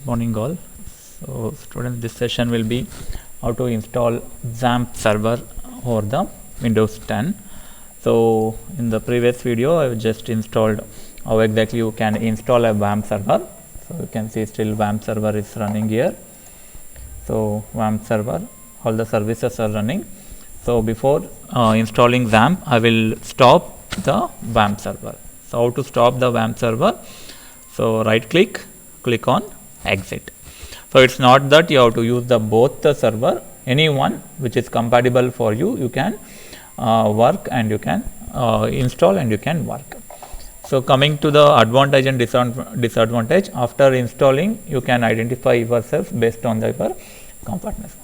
Good morning all. So students, this session will be how to install XAMPP server over the Windows 10. So in the previous video I just installed how exactly you can install a XAMPP server. So you can see still XAMPP server is running here. So XAMPP server, all the services are running. So before installing XAMPP, I will stop the XAMPP server. So how to stop the XAMPP server? So right click on exit. So it's not that you have to use the both the server, any one which is compatible for you, you can work and you can install and you can work. So coming to the advantage and disadvantage, after installing you can identify yourself based on your comfortness.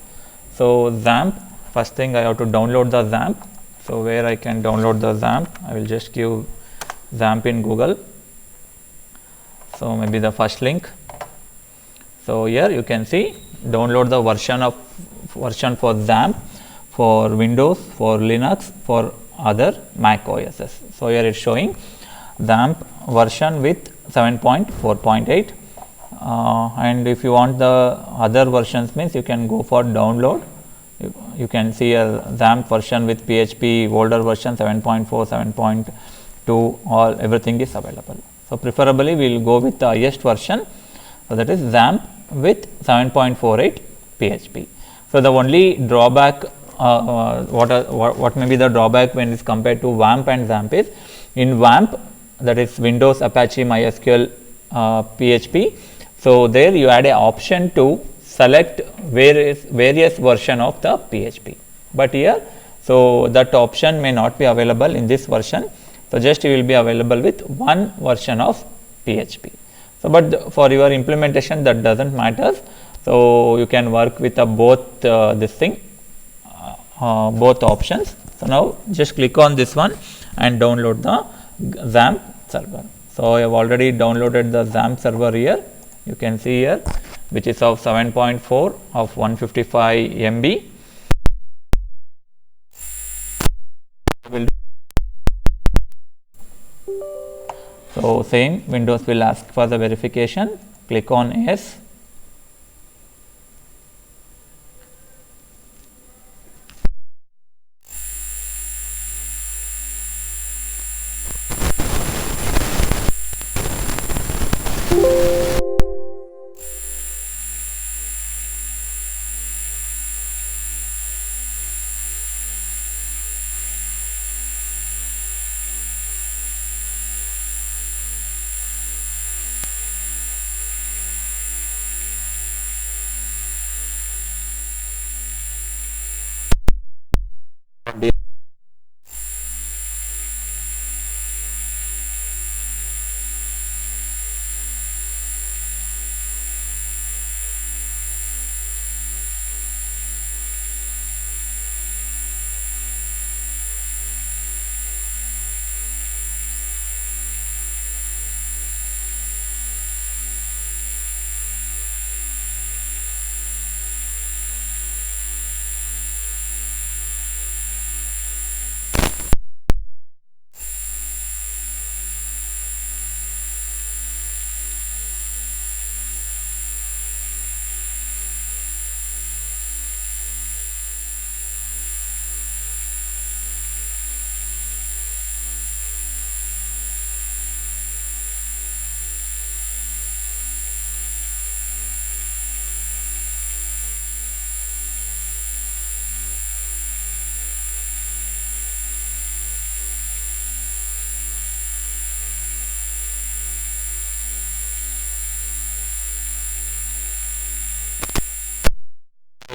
So XAMPP, first thing I have to download the XAMPP. So where I can download the XAMPP, I will just give XAMPP in Google. So maybe the first link. So here you can see download the version for XAMPP for Windows, for Linux, for other Mac OSs. So here it's showing XAMPP version with 7.4.8 and if you want the other versions, means you can go for download. You can see a XAMPP version with PHP older version 7.4, 7.2, all everything is available. So preferably we will go with the highest version, so that is XAMPP with 7.48 PHP. So the only drawback, what may be the drawback when it is compared to WAMP and XAMPP is, in WAMP, that is Windows, Apache, MySQL, PHP. So there you add an option to select various version of the PHP, but here so that option may not be available in this version. So just you will be available with one version of PHP. So but for your implementation that doesn't matter. So you can work with both both options. So now just click on this one and download the XAMPP server. So I have already downloaded the XAMPP server here. You can see here, which is of 7.4 of 155 MB. So same, Windows will ask for the verification. Click on yes.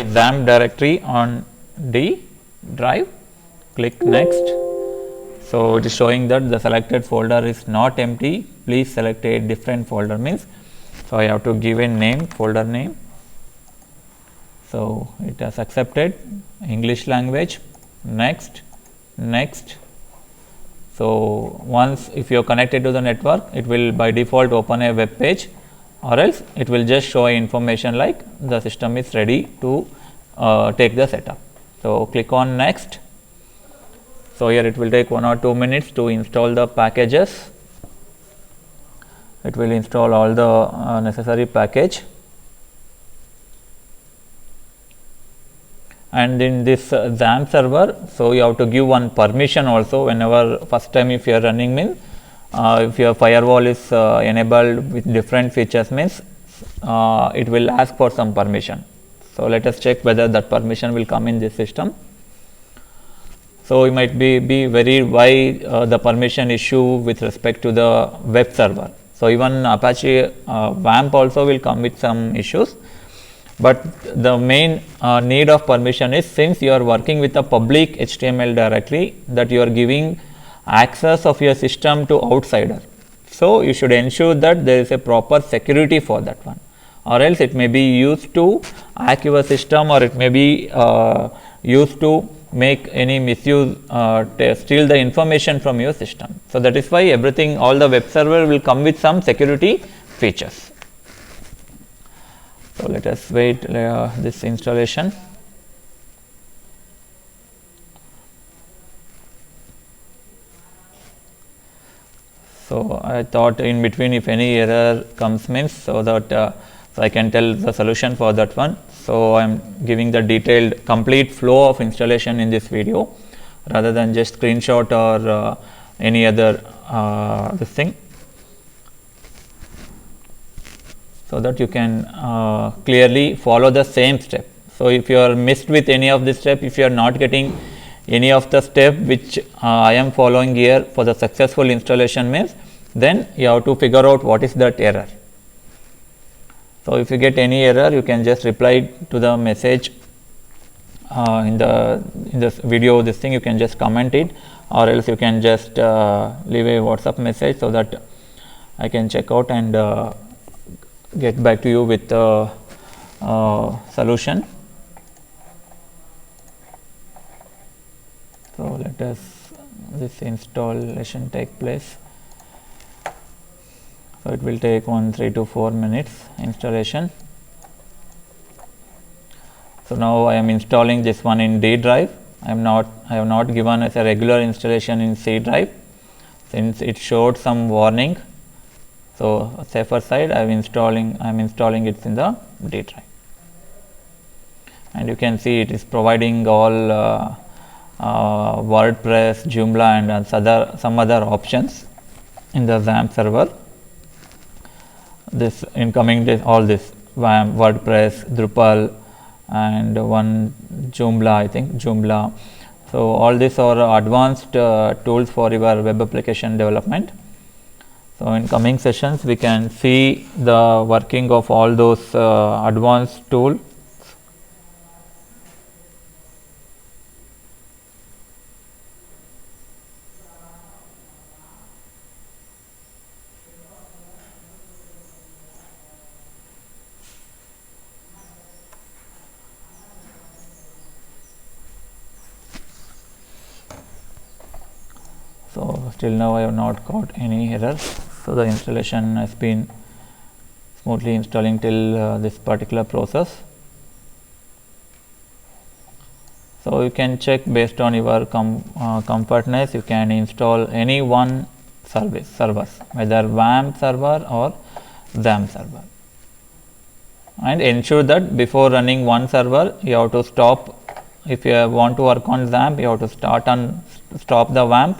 XAMPP directory on D drive, click next. So it is showing that the selected folder is not empty, please select a different folder, means so I have to give a name, folder name. So it has accepted English language, next. So once if you are connected to the network, it will by default open a web page, or else it will just show information like the system is ready to take the setup. So click on next. So here it will take 1 or 2 minutes to install the packages. It will install all the necessary package. And in this XAMPP server, so you have to give one permission also whenever first time if you are running means if your firewall is enabled with different features means it will ask for some permission. So let us check whether that permission will come in this system. So you might be very why the permission issue with respect to the web server. So even Apache WAMP also will come with some issues, but the main need of permission is since you are working with a public HTML directory that you are giving access of your system to outsider. So you should ensure that there is a proper security for that one, or else it may be used to hack your system, or it may be used to make any misuse, steal the information from your system. So that is why everything, all the web server will come with some security features. So let us wait this installation. So I thought in between if any error comes means so that so I can tell the solution for that one. So I am giving the detailed complete flow of installation in this video rather than just screenshot or any other this thing, so that you can clearly follow the same step. So if you are missed with any of this step, if you are not getting any of the step which I am following here for the successful installation means, then you have to figure out what is that error. So if you get any error, you can just reply to the message in this video, this thing you can just comment it, or else you can just leave a WhatsApp message so that I can check out and get back to you with the solution. So let us this installation take place. So it will take 3 to 4 minutes installation. So now I am installing this one in D drive. I have not given as a regular installation in C drive since it showed some warning. So safer side I am installing it in the D drive, and you can see it is providing all WordPress, Joomla and some other options in the XAMPP server. This incoming all this WordPress, Drupal and one Joomla, I think Joomla. So all these are advanced tools for your web application development. So in coming sessions we can see the working of all those advanced tools. So till now I have not got any errors. So the installation has been smoothly installing till this particular process. So you can check based on your comfortness. You can install any one servers, whether WAMP server or XAMPP server, and ensure that before running one server you have to stop. If you want to work on XAMPP, you have to start and stop the WAMP.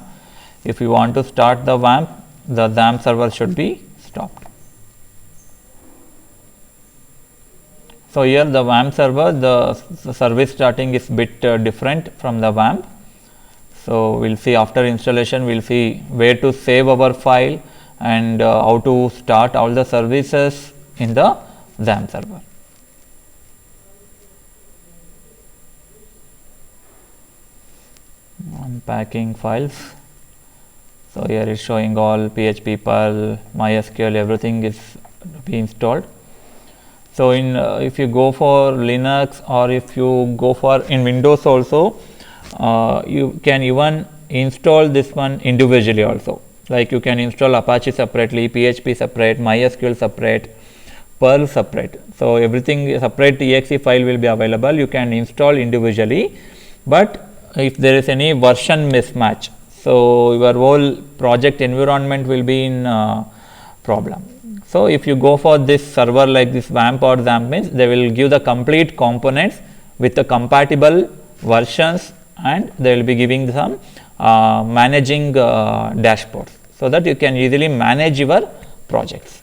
If you want to start the WAMP, the XAMPP server should be stopped. So here the WAMP server, the service starting is bit different from the WAMP. So we'll see after installation, we'll see where to save our file and how to start all the services in the XAMPP server. Unpacking files. So here is showing all PHP, Perl, MySQL, everything is to be installed. So in if you go for Linux or if you go for in Windows also, you can even install this one individually also. Like you can install Apache separately, PHP separate, MySQL separate, Perl separate. So everything separate exe file will be available. You can install individually, but if there is any version mismatch, so your whole project environment will be in problem. So if you go for this server like this WAMP or XAMPP means they will give the complete components with the compatible versions, and they will be giving some managing dashboards, so that you can easily manage your projects.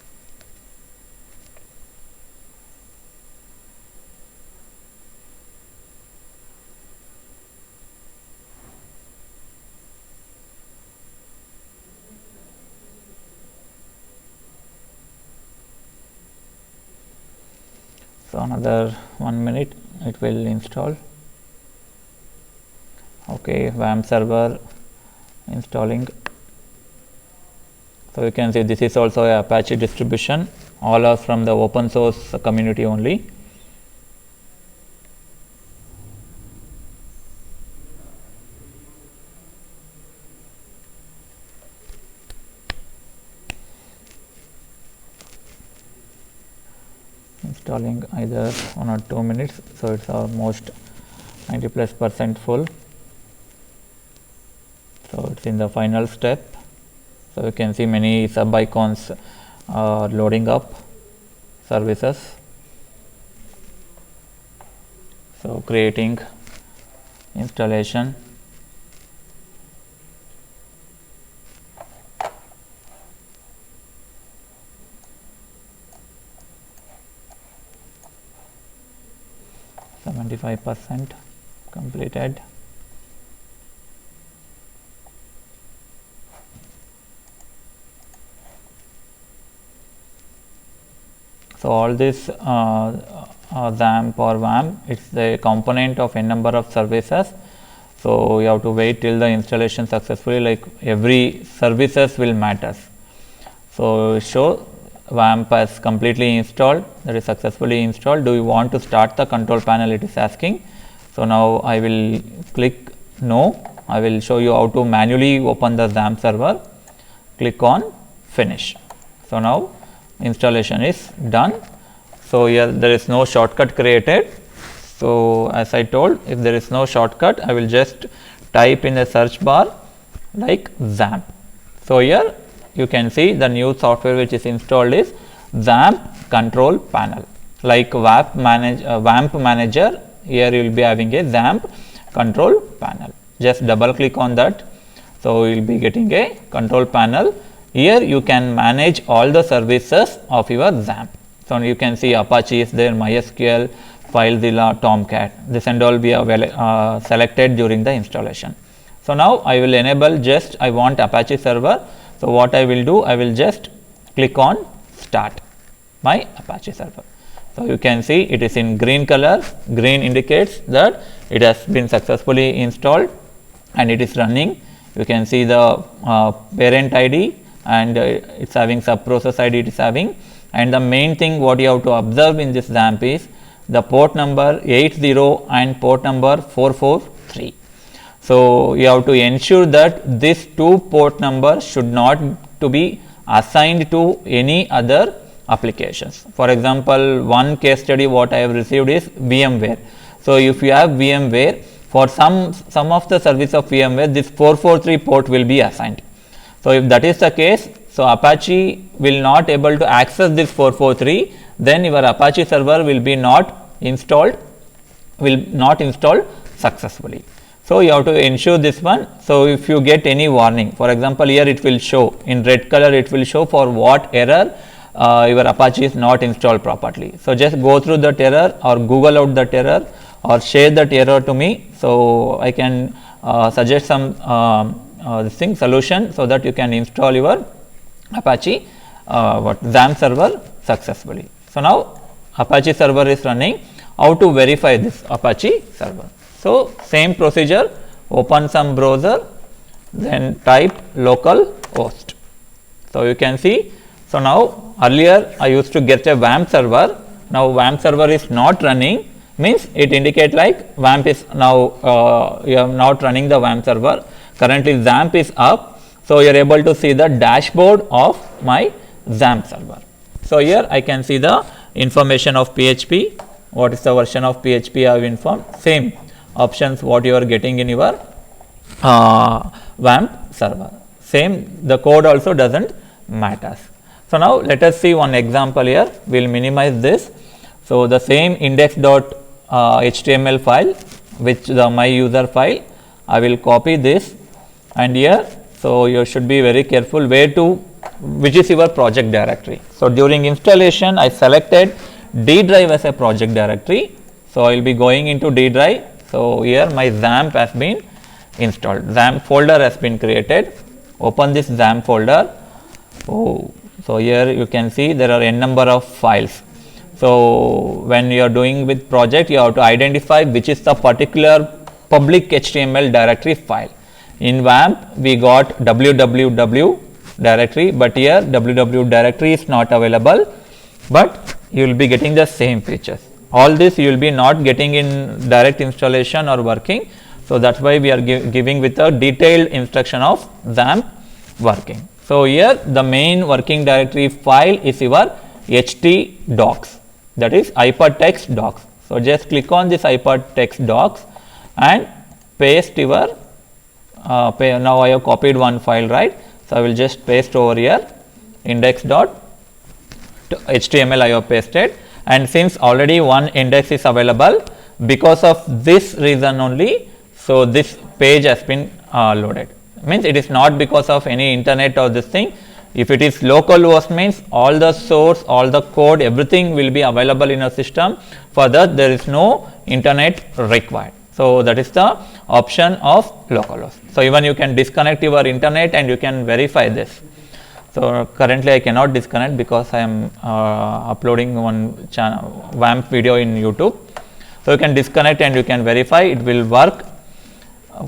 So another 1 minute it will install. Okay, WAMP server installing. So you can see this is also a Apache distribution, all are from the open source community only. Installing either 1 or 2 minutes, so it's almost 90+% full. So it's in the final step. So you can see many sub icons are loading up services. So creating installation. %, completed. So all this XAMPP or WAMP, it's the component of n number of services. So you have to wait till the installation successfully, like every services will matter. So show WAMP has completely installed, that is successfully installed. Do you want to start the control panel, it is asking. So now I will click no. I will show you how to manually open the XAMPP server. Click on finish. So now installation is done. So here there is no shortcut created. So as I told, if there is no shortcut, I will just type in the search bar like XAMPP. So here you can see the new software which is installed is XAMPP control panel, like WAMP manager. Here you will be having a XAMPP control panel. Just double click on that. So you will be getting a control panel. Here you can manage all the services of your XAMPP. So you can see Apache is there, MySQL, FileZilla, Tomcat. This and all we have selected during the installation. So now I will enable I want Apache server. So what I will do, I will just click on start my Apache server. So you can see it is in green color. Green indicates that it has been successfully installed and it is running. You can see the parent ID and it's having subprocess ID it is having. And the main thing what you have to observe in this XAMPP is the port number 80 and port number 443. So you have to ensure that this two port number should not to be assigned to any other applications. For example, one case study what I have received is VMware. So if you have VMware, for some of the service of VMware, this 443 port will be assigned. So if that is the case, so Apache will not able to access this 443, then your Apache server will be not installed successfully. So you have to ensure this one. So if you get any warning, for example, here it will show in red color, it will show for what error your Apache is not installed properly. So just go through that error or Google out that error or share that error to me. So I can suggest some solution so that you can install your Apache XAMPP server successfully. So now Apache server is running. How to verify this Apache server? So same procedure, open some browser, then type localhost. So you can see, so now earlier I used to get a WAMP server, now WAMP server is not running, means it indicate like WAMP is now you are not running the WAMP server. Currently XAMPP is up, so you are able to see the dashboard of my XAMPP server. So here I can see the information of PHP, what is the version of PHP I have informed, same options what you are getting in your WAMP server. Same, the code also doesn't matter. So now let us see one example here. We will minimize this. So the same index.php HTML file, which the my user file. I will copy this and here. So you should be very careful where to, which is your project directory. So during installation, I selected D drive as a project directory. So I will be going into D drive. So here my XAMPP has been installed. XAMPP folder has been created. Open this XAMPP folder. Oh, so here you can see there are n number of files. So when you are doing with project, you have to identify which is the particular public HTML directory file. In XAMPP, we got www directory, but here www directory is not available, but you will be getting the same features. All this you will be not getting in direct installation or working. So that's why we are giving with a detailed instruction of XAMPP working. So here the main working directory file is your htdocs, that is hypertext docs. So just click on this hypertext docs and paste your now I have copied one file, right? So I will just paste over here index.html I have pasted, and since already one index is available, because of this reason only, so this page has been loaded. Means it is not because of any internet or this thing. If it is localhost means all the source, all the code, everything will be available in a system. For that there is no internet required. So that is the option of localhost. So even you can disconnect your internet and you can verify this. So currently I cannot disconnect because I am uploading one channel XAMPP video in YouTube. So you can disconnect and you can verify it will work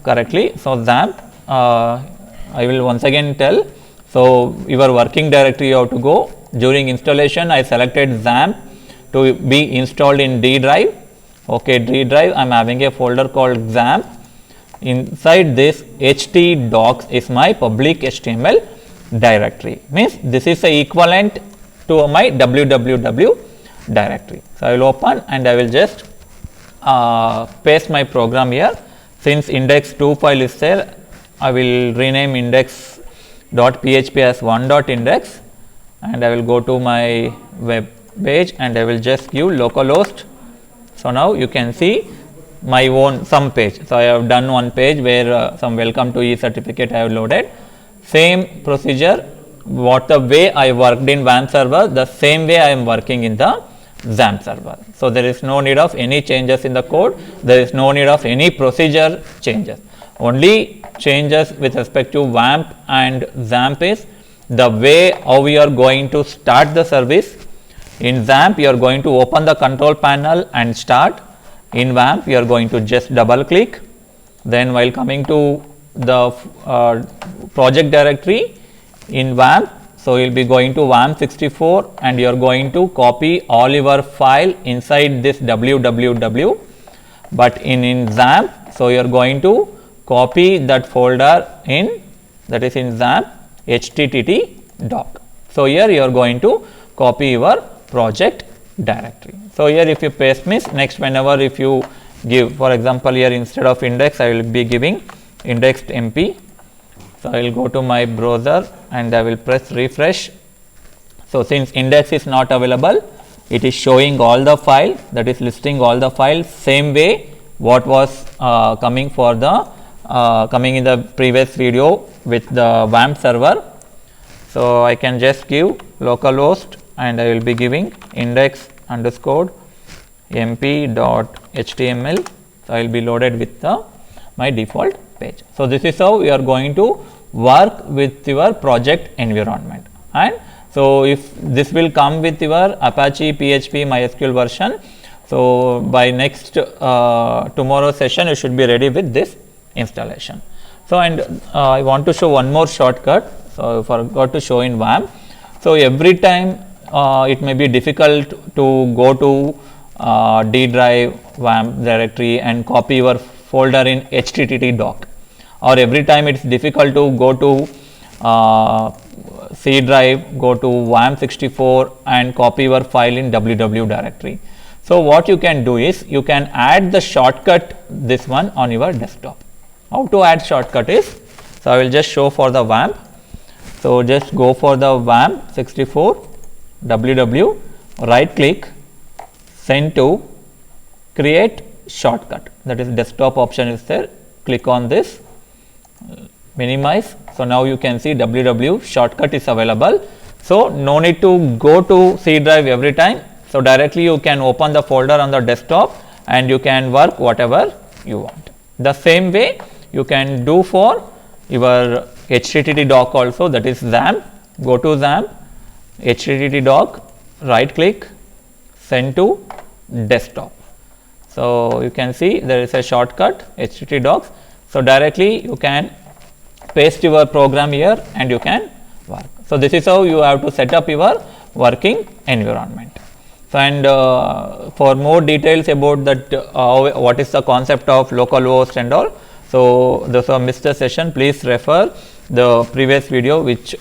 correctly. So XAMPP, I will once again tell. So your working directory you have to go. During installation I selected XAMPP to be installed in D drive. Okay, D drive I am having a folder called XAMPP. Inside this htdocs is my public HTML directory. Means this is the equivalent to my www directory. So I will open and I will just paste my program here. Since index2 file is there, I will rename index.php as one.index and I will go to my web page and I will just give localhost. So now you can see my own some page. So I have done one page where some welcome to e-certificate I have loaded. Same procedure, what the way I worked in XAMPP server, the same way I am working in the XAMPP server. So there is no need of any changes in the code, there is no need of any procedure changes. Only changes with respect to XAMPP and XAMPP is the way how we are going to start the service. In XAMPP you are going to open the control panel and start. In XAMPP you are going to just double click, then while coming to the project directory in XAMPP, so you will be going to XAMPP64 and you are going to copy all your file inside this www, but in XAMPP, so you are going to copy that folder in, that is in XAMPP httdoc. So here you are going to copy your project directory. So here if you paste means next whenever if you give, for example here instead of index I will be giving index.mp. So I will go to my browser and I will press refresh. So since index is not available, it is showing all the file, that is listing all the files same way what was coming for the coming in the previous video with the XAMPP server. So I can just give localhost and I will be giving index_mp.html. So I will be loaded with the my default page. So this is how you are going to work with your project environment. And so if this will come with your Apache PHP MySQL version, so by next tomorrow session you should be ready with this installation. So and I want to show one more shortcut. So I forgot to show in XAMPP. So every time it may be difficult to go to D drive XAMPP directory and copy your folder in httdoc, or every time it is difficult to go to C drive, go to XAMPP64 and copy your file in www directory. So what you can do is you can add the shortcut this one on your desktop. How to add shortcut is, so I will just show for the XAMPP. So just go for the XAMPP64 www, right click, send to, create shortcut, that is desktop option is there. Click on this, minimize. So now you can see www shortcut is available. So no need to go to C drive every time. So directly you can open the folder on the desktop and you can work whatever you want. The same way you can do for your HTTP doc also, that is XAMPP. Go to XAMPP, HTTP doc, right click, send to desktop. So you can see there is a shortcut HTTP docs. So directly you can paste your program here and you can work. So this is how you have to set up your working environment. So and for more details about that, what is the concept of localhost and all, so this missed the session, please refer the previous video, which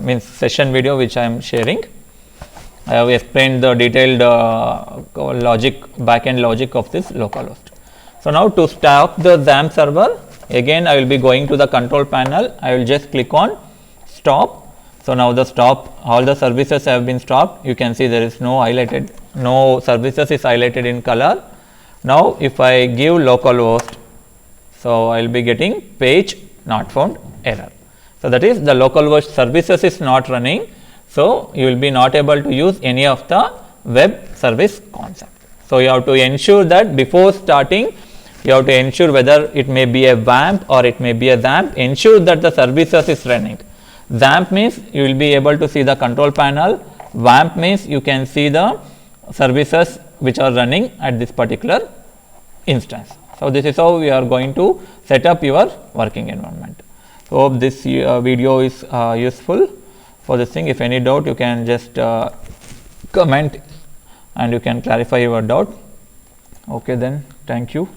means session video which I am sharing. I have explained the detailed logic, backend logic of this localhost. So now to start the XAMPP server, again I will be going to the control panel. I will just click on stop. So now the stop, all the services have been stopped. You can see there is no highlighted, no services is highlighted in color. Now if I give localhost, so I will be getting page not found error. So that is the localhost services is not running. So you will be not able to use any of the web service concept. So you have to ensure that before starting, you have to ensure whether it may be a WAMP or it may be a XAMPP. Ensure that the services is running. XAMPP means you will be able to see the control panel. WAMP means you can see the services which are running at this particular instance. So this is how we are going to set up your working environment. So hope this video is useful for this thing. If any doubt, you can just comment and you can clarify your doubt. Okay, then thank you.